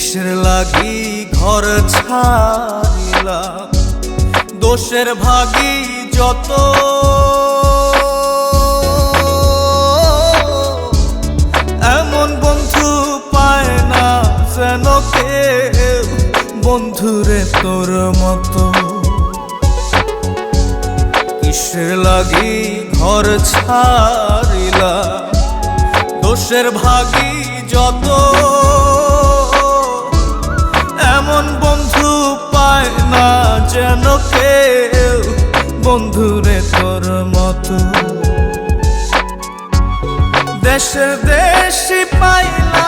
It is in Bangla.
কিসের লাগি ঘর ছাড়িলাম, দোষের ভাগী যত, এমন বন্ধু পায় না যেন কেউ, বন্ধুরে তোর মতো। কিসের লাগি ঘর ছাড়িলাম, দোষের ভাগী যত, এমন বন্ধু পায় না যেন কেউ, বন্ধুরে তোর মতো। দেশের দেশি পাইলাম